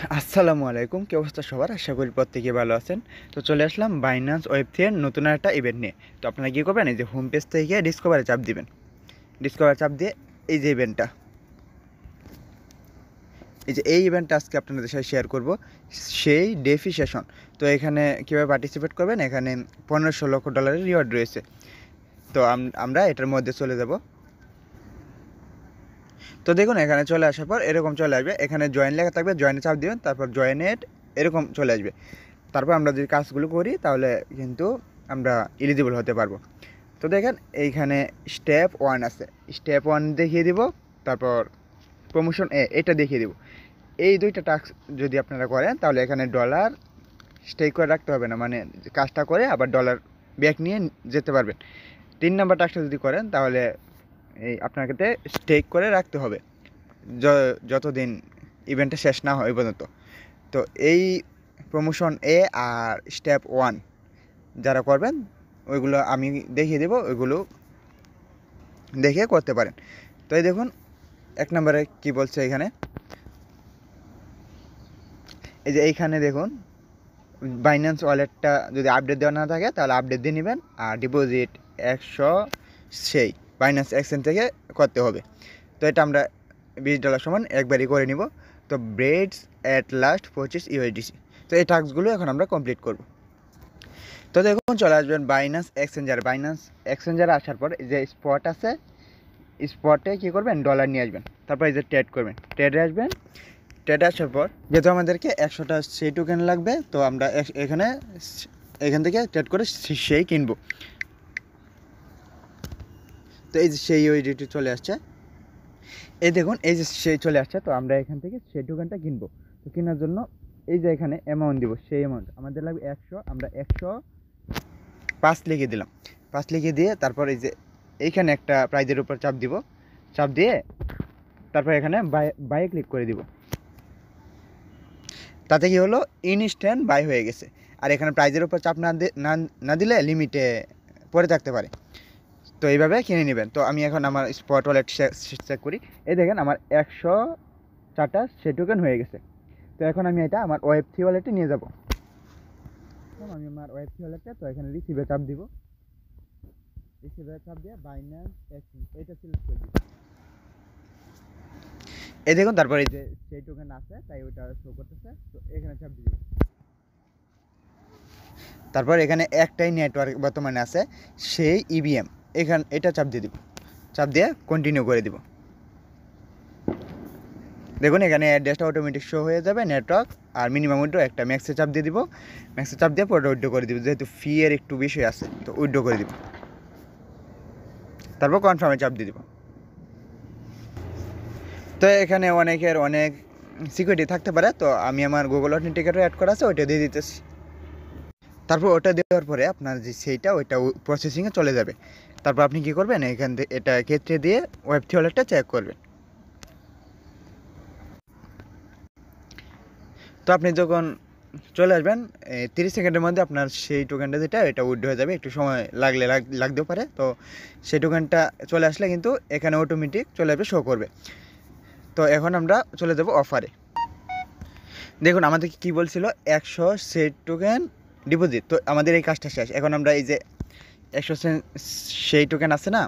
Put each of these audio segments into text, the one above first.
আসসালামু আলাইকুম, কি অবস্থা সবার? আশা করি প্রত্যেকে ভালো আছেন। তো চলে আসলাম বাইন্যান্স ওয়েব3 এর নতুন একটা ইভেন্ট নিয়ে। তো আপনারা কী করবেন, এই যে হোম পেজ থেকে ডিসকভারে চাপ দিবেন। ডিসকভার চাপ দিয়ে এই যে ইভেন্টটা, এই ইভেন্টটা আজকে আপনাদের সাথে শেয়ার করব, সেই ডেফি সেশন। তো এখানে কীভাবে পার্টিসিপেট করবেন, এখানে $15,00,000 রিওয়ার্ড রয়েছে। তো আমরা এটার মধ্যে চলে যাব। তো দেখুন, এখানে চলে আসার পর এরকম চলে আসবে, এখানে জয়েন লেখা থাকবে, জয়েনে চাপ দিবেন, তারপর জয়েনেট এরকম চলে আসবে। তারপর আমরা যদি কাজগুলো করি তাহলে কিন্তু আমরা এলিজিবল হতে পারবো। তো দেখেন এইখানে স্টেপ 1 আছে, স্টেপ 1 দেখিয়ে দিব, তারপর প্রমোশন এটা দেখিয়ে দিব। এই দুইটা টাস্ক যদি আপনারা করেন তাহলে এখানে ডলার স্টেক করে রাখতে হবে না, মানে কাজটা করে আবার ডলার ব্যাক নিয়ে যেতে পারবেন। 3 নাম্বার টাস্কটা যদি করেন তাহলে এই আপনাকে স্টেক করে রাখতে হবে যতদিন ইভেন্টটা শেষ না হয় পর্যন্ত। তো এই প্রমোশন আর স্টেপ 1 যারা করবেন ওইগুলো আমি দেখিয়ে দেবো, ওইগুলো দেখে করতে পারেন। তো এই দেখুন 1 নম্বরে কি বলছে এখানে, এই যে এইখানে দেখুন বাইন্যান্স ওয়ালেটটা যদি আপডেট দেওয়া না থাকে তাহলে আপডেট দিয়ে নেবেন, আর ডিপোজিট 100 সেই বাইন্যান্স এক্সচেঞ্জ থেকে করতে হবে। তো এটা আমরা $20 সমান একবারই করে নিব। তো ব্রেডস অ্যাট লাস্ট 25 USDC। তো এই টাস্কগুলো এখন আমরা কমপ্লিট করব। তো দেখুন চলে আসবেন বাইন্যান্স এক্সচেঞ্জারে আসার পর যে স্পট আছে, স্পটে কী করবেন, ডলার নিয়ে আসবেন, তারপর এই যে ট্রেড করবেন, ট্রেডে আসবেন। ট্রেডে আসার পর যেহেতু আমাদেরকে 100টা সেই টোকেন লাগবে, তো আমরা এখান থেকে ট্রেড করে সেই কিনবো। তো এই যে সেই ইউএসডিটি চলে আসছে, এই দেখুন এই যে সেই চলে আসছে। তো আমরা এখান থেকে সেই টোকেনটা কিনবো। তো কেনার জন্য এই যে এখানে অ্যামাউন্ট দিব, সেই অ্যামাউন্ট আমাদের লাগবে 100, আমরা 105 লিখে দিলাম। 5 লিখে দিয়ে তারপর এই যে এইখানে একটা প্রাইজের উপর চাপ দিব, চাপ দিয়ে তারপর এখানে বাই ক্লিক করে দিব। তাতে কি হলো, ইনস্ট্যান্ট বাই হয়ে গেছে। আর এখানে প্রাইজের উপর চাপ না দিলে লিমিটে পড়ে থাকতে পারে। তো এইভাবে কিনে নেবেন। তো আমি এখন আমার স্পট ওয়ালেট চেক করি, এই দেখেন আমার 104টা সে টোকেন হয়ে গেছে। তো এখন আমি এটা আমার ওয়েব3 ওয়ালেটে নিয়ে যাব। আমি আমার ওয়েব3 ওয়ালেটে, তো এখানে রিসিভে চাপ দিব, রিসিভে চাপ দিয়ে বাইন্যান্স এক্সচেঞ্জ এটা সিলেক্ট করে দিব। এই দেখুন তারপর এই যে সেই টোকেন আছে তাই ওটা শো করতেছে, তো এখানে চাপ দিব। তারপর এখানে একটাই নেটওয়ার্ক বর্তমানে আছে, সেই ইভিএম, এটা চাপ দিয়ে দিব, চাপ দিয়ে কন্টিনিউ করে দিব। দেখুন এখানে অ্যাড্রেসটা অটোমেটিক শো হয়ে যাবে, নেটওয়ার্ক আর মিনিমাম উইড্রো একটা, ম্যাক্সে চাপ দিয়ে দিব, ম্যাক্সে চাপ দিয়ে পরে উইড্রো করে দিব, যেহেতু ফি এর একটু বেশি আছে তো উইড্রো করে দিব। তারপর কনফার্মে চাপ দিয়ে দিব। তো এখানে অনেক সিকিউরিটি থাকতে পারে, তো আমি আমার গুগল অথেন্টিকেটর অ্যাড করা আছে, ওইটা দিয়ে দিতেছি। তারপর ওটা দেওয়ার পরে আপনার যে সেইটা ওইটা প্রসেসিংয়ে চলে যাবে। তারপর আপনি কী করবেন, এখান থেকে এটা ক্ষেত্রে দিয়ে ওয়েব3 ওয়ালেটটা চেক করবেন। তো আপনি যখন চলে আসবেন 30 সেকেন্ডের মধ্যে আপনার সেই টোকেনটা যেটা এটা উইথড্র হয়ে যাবে, একটু সময় লাগতেও পারে। তো সেই টোকেনটা চলে আসলে কিন্তু এখানে অটোমেটিক চলে আসবে, শো করবে। তো এখন আমরা চলে যাব অফারে। দেখুন আমাদের কী বলছিল, 100 সেট টোকেন ডিপোজিট। তো আমাদের এই কাজটা শেষ। এখন আমরা এই যে 100 সেই টোকেন আছে না,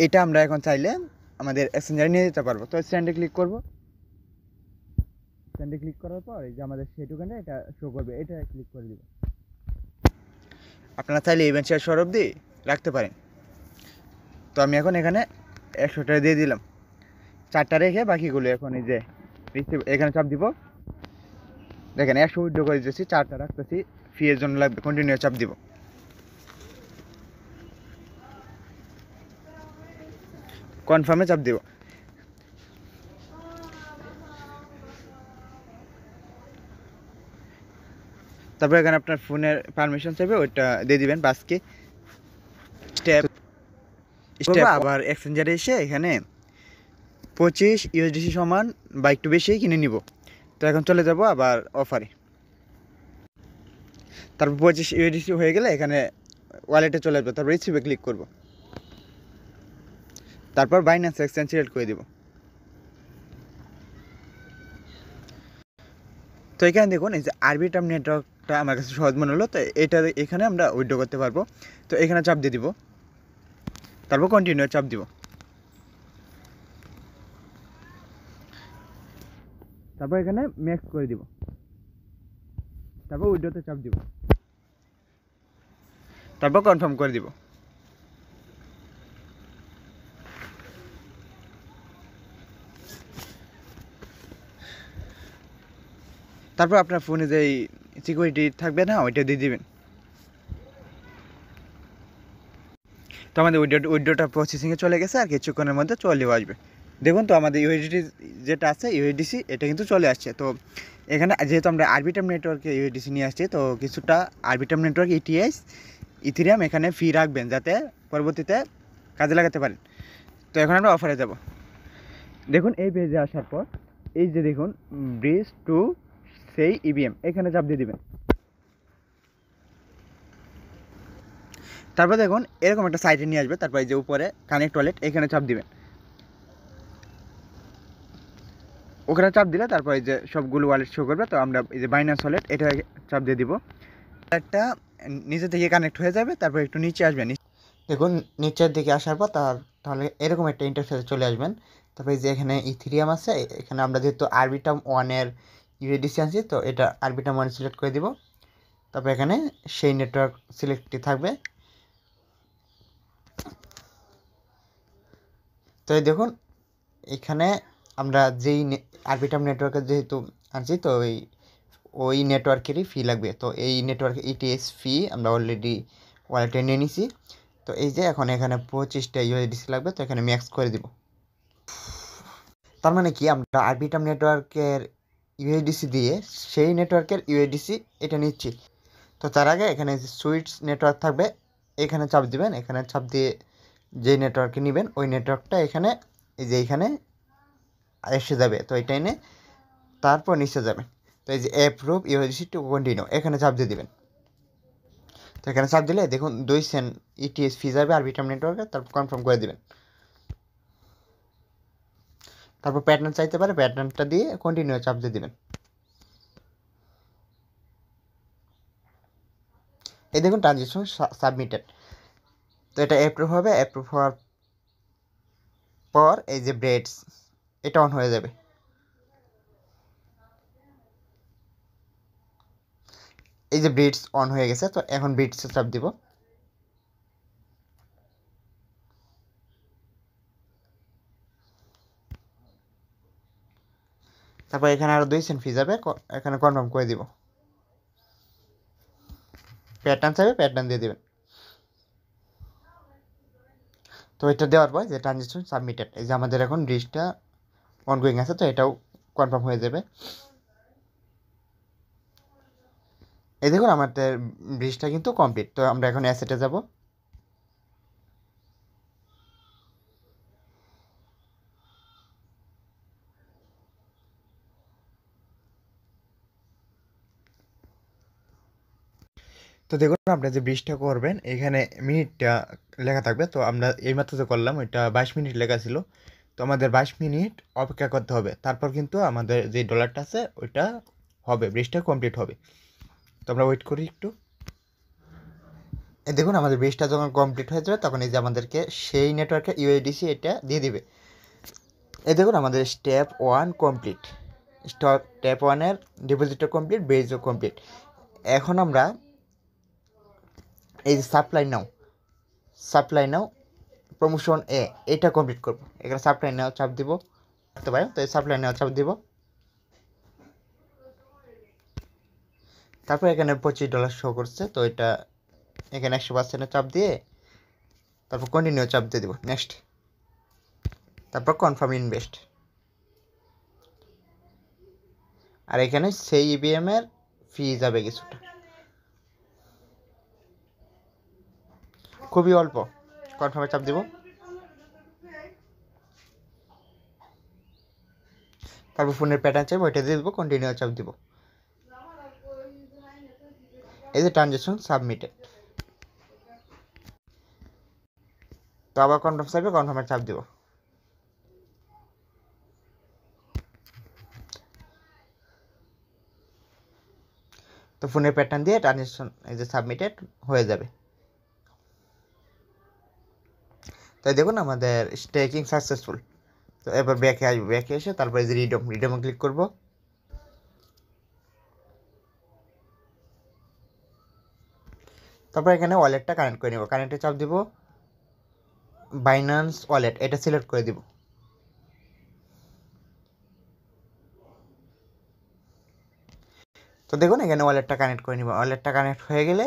এটা আমরা এখন চাইলে আমাদের এক্সচেঞ্জারে নিয়ে যেতে পারবো। তো স্ট্যান্ডে ক্লিক করব, স্ট্যান্ডে ক্লিক করার পর এই যে আমাদের সেই টোকেনটা এটা শো করবে, এটা ক্লিক করে দিব। আপনারা চাইলে ইভেন্ট শেষ হওয়ার অবধি রাখতে পারেন। তো আমি এখন এখানে 100টা দিয়ে দিলাম, 4টা রেখে বাকিগুলো এখন এই যে এখানে চাপ দিব। দেখেন 100 উইথড্র করে দিতেছি, 4টা রাখতেছি, ফি এর জন্য লাগবে, কন্টিনিউ চাপ দিব। কনফার্মে চাপ দিব। তারপর এখানে আপনার ফোনের পারমিশন চাইবে, ওইটা দিয়ে দিবেন। বাসকে স্টেপ আবার এক্সচেঞ্জারে এসে এখানে 25 USDC সমান বা একটু বেশি কিনে নিব। তো এখন চলে যাব আবার অফারে। তারপর 25 USDC হয়ে গেলে এখানে ওয়ালেটে চলে আসবে, তারপর রিসিভে ক্লিক করব, তারপর বাইন্যান্স এক্সচেঞ্জ সিলেক্ট করে দেব। তো এখানে দেখুন এই যে আরবিটাম নেটওয়ার্কটা আমার কাছে সহজ মনে হলো, তো এটা এখানে আমরা উইথড্র করতে পারবো। তো এখানে চাপ দিয়ে দিব, তারপর কন্টিনিউ চাপ দিব, তারপর এখানে ম্যাক্স করে দিব, তারপর উইথড্রতে চাপ দিব, তারপর কনফার্ম করে দিব। তারপর আপনার ফোনে যে সিকিউরিটি থাকবে না, ওইটা দিয়ে দিবেন। তো আমাদের উইড্রোটা প্রসেসিংয়ে চলে গেছে, আর কিছুক্ষণের মধ্যে চলেও আসবে। দেখুন তো আমাদের ইউএসডিটি যেটা আছে ইউএসডিসি, এটা কিন্তু চলে আসছে। তো এখানে যেহেতু আমরা আরবিটাম নেটওয়ার্কে ইউএসডিসি নিয়ে আসছি, তো কিছুটা আরবিটাম নেটওয়ার্ক ইটিএস ইথেরিয়াম এখানে ফ্রি রাখবেন, যাতে পরবর্তীতে কাজে লাগাতে পারেন। তো এখন আমরা অফারে যাব। দেখুন এই পেজে আসার পর এই যে দেখুন ব্রিজ টু সেই ইভিএম, এখানে চাপ দিয়ে দিবেন। তারপর দেখুন এরকম একটা সাইটে নিয়ে আসবে, তারপর এই যে উপরে কানেক্ট ওয়ালেট, এখানে চাপ দিবেন। ওখানে চাপ দিলে তারপর এই যে সবগুলো ওয়ালেট শো করবে। তো আমরা এই যে বাইন্যান্স ওয়ালেট, এটা চাপ দিয়ে দিব। একটা নিচে থেকে কানেক্ট হয়ে যাবে, তারপর একটু নিচে আসবেন। দেখুন নিচের দিকে আসার পর তাহলে এরকম একটা ইন্টারফেসে চলে আসবেন। তারপরে যে এখানে ইথেরিয়াম আছে, এখানে আমরা যেহেতু আরবিটাম ওয়ানের ইউএসডিসি আনছি, তো এটা আরবিটাম ওয়ান সিলেক্ট করে দিব। তারপর এখানে সেই নেটওয়ার্ক সিলেক্টই থাকবে। তো এই দেখুন এখানে আমরা যেই আরবিটাম নেটওয়ার্কের যেহেতু আনছি, তো ওই নেটওয়ার্কেরই ফি লাগবে। তো এই নেটওয়ার্ক ইটিএস ফি আমরা অলরেডি ওয়ালেটে নিয়ে নিছি। তো এই যে এখন এখানে 25টা ইউএসডিসি লাগবে, তো এখানে ম্যাক্স করে দিব। তার মানে কি, আমরা আরবিটাম নেটওয়ার্কের ইউএসডিসি দিয়ে সেই নেটওয়ার্কের ইউএসডিসি এটা নিচ্ছি। তো তার আগে এখানে যে সুইটস নেটওয়ার্ক থাকবে, এখানে চাপ দিবেন। এখানে চাপ দিয়ে যে নেটওয়ার্কে নেবেন ওই নেটওয়ার্কটা এখানে এই যে এখানে এসে যাবে। তো এটা এনে তারপর নিচে যাবে। তো এই যে অ্যাপ্রুভ ইউএসডিসি টু কন্টিনিউ, এখানে চাপ দিয়ে দিবেন। তো এখানে চাপ দিলে দেখুন 2 সেন্ট ইটিএস ফি যাবে আরবিটাম নেটওয়ার্কে, তারপর কনফার্ম করে দিবেন। তারপর প্যাটার্ন চাইতে পারে, প্যাটার্নটা দিয়ে কন্টিনিউ চাপ দিয়ে দিবেন। এই দেখুন ট্রানজেকশন সাবমিটেড। তো এটা অ্যাপ্রুভ হবে। অ্যাপ্রুভ হওয়ার পর এই যে ব্রেডস, এটা অন হয়ে যাবে। এই যে ব্রিডস অন হয়ে গেছে। তো এখন ব্রিডসে চাপ দিব। তারপর এখানে আরও 2 সেন্ট ফি যাবে, এখানে কনফার্ম করে দিব। প্যাটার্ন চাইবে, প্যাটার্ন দিয়ে দেবেন। তো এটা দেওয়ার পর যে ট্রানজেকশন সাবমিটেড, এই যে আমাদের এখন ব্রিজটা অনগোয়িং আছে, তো এটাও কনফার্ম হয়ে যাবে। এই দেখুন আমাদের ব্রিজটা কিন্তু কমপ্লিট। তো আমরা এখন অ্যাসেটে যাব। তো দেখুন আপনারা যে ব্রিজটা করবেন, এখানে মিনিটটা লেখা থাকবে। তো আমরা এইমাত্র যে করলাম ওইটা 22 মিনিট লেখা ছিল। তো আমাদের 22 মিনিট অপেক্ষা করতে হবে, তারপর কিন্তু আমাদের যে ডলারটা আছে ওইটা হবে, ব্রিজটা কমপ্লিট হবে। তো আমরা ওয়েট করি একটু। এই দেখুন আমাদের ব্রিজটা যখন কমপ্লিট হয়ে যাবে, তখন এই যে আমাদেরকে সেই নেটওয়ার্কে ইউএসডিসি এটা দিয়ে দিবে। এই দেখুন আমাদের স্টেপ 1 কমপ্লিট, স্টেপ 1-এর ডিপোজিটও কমপ্লিট, ব্রিজও কমপ্লিট। এখন আমরা এই যে সাপ্লাই নাও প্রমোশন এটা কমপ্লিট করবো। এখানে সাপ্লাই নাও চাপ দিব, করতে পারেন। তো এই সাপ্লাই নাও চাপ দিব। তারপর এখানে $25 শো করছে, তো এটা এখানে 100%-এ চাপ দিয়ে তারপর কন্টিনিউ চাপ দিয়ে দিব, নেক্সট, তারপর কনফার্ম ইনভেস্ট। আর এখানে সেই ইভিএম এর ফি যাবে কিছুটা, খুবই অল্প। কনফার্মে চাপ দিব। তারপর ফোনের প্যাটার্ন চাইবো, ওইটা দিয়ে দেবো, কন্টিনিউ চাপ দিব। এই যে ট্রানজেকশন সাবমিটেড। তো আবার কনফার্ম চাইবে, কনফার্মে চাপ দিব। তো ফোনের প্যাটার্ন দিয়ে ট্রানজেকশন এই যে সাবমিটেড হয়ে যাবে। তাই দেখুন আমাদের স্টেকিং সাকসেসফুল। তো এবার ব্যাকে আসবো, ব্যাকে এসে তারপরে এই যে রিডমে ক্লিক করব। তারপর এখানে ওয়ালেটটা কানেক্ট করে নেব, কানেক্টে চাপ দিব, বাইন্যান্স ওয়ালেট এটা সিলেক্ট করে দিব। তো দেখুন এখানে ওয়ালেটটা কানেক্ট করে নিব। ওয়ালেটটা কানেক্ট হয়ে গেলে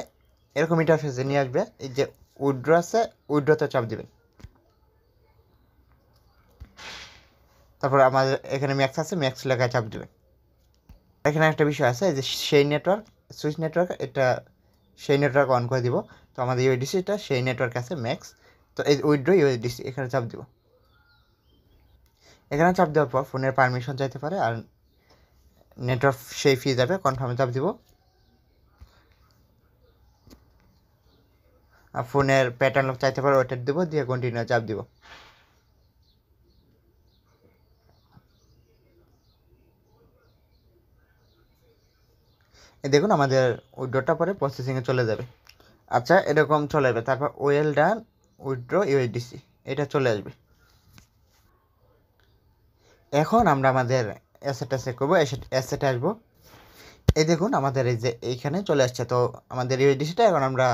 এরকম ইন্টারফেসে নিয়ে আসবে। এই যে উইথড্র আছে, উইথড্রতে চাপ দিবেন। তারপর আমাদের এখানে ম্যাক্স আছে, ম্যাক্স লেখায় চাপ দিবেন। এখানে একটা বিষয় আছে যে সেই নেটওয়ার্ক, সুইচ নেটওয়ার্ক, এটা সেই নেটওয়ার্ক অন করে দিব। তো আমাদের ইউএসডিসিটা সেই নেটওয়ার্ক আছে ম্যাক্স। তো এই উইথড্র ইউএসডিসি এখানে চাপ দিব। এখানে চাপ দেওয়ার পর ফোনের পারমিশন চাইতে পারে, আর নেটওয়ার্ক সেই ফি যাবে, কনফার্মে চাপ দিব। আর ফোনের প্যাটার্ন লক চাইতে পারে, ওইটা দেবো, দিয়ে কন্টিনিউ চাপ দিব। এই দেখুন আমাদের উইথড্রটা পরে প্রসেসিংয়ে চলে যাবে। আচ্ছা এরকম চলে যাবে। তারপর ওয়েল ডান উইথড্র ইউএসডিসি এটা চলে আসবে। এখন আমরা আমাদের অ্যাসেটটা চেক করবো, অ্যাসেটে আসবো। এই দেখুন আমাদের এই যে এইখানে চলে আসছে। তো আমাদের ইউএসডিসিটা এখন আমরা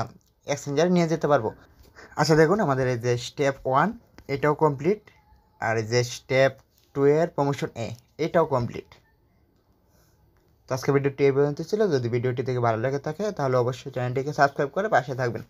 এক্সচেঞ্জারে নিয়ে যেতে পারবো। আচ্ছা দেখুন আমাদের এই যে স্টেপ 1 এটাও কমপ্লিট, আর এই যে স্টেপ 2 এর প্রমোশন এটাও কমপ্লিট। তো আজকে ভিডিওটি এই পর্যন্ত ছিল। যদি ভিডিওটি থেকে ভালো লেগে থাকে তাহলে অবশ্যই চ্যানেলটিকে সাবস্ক্রাইব করে পাশে থাকবেন।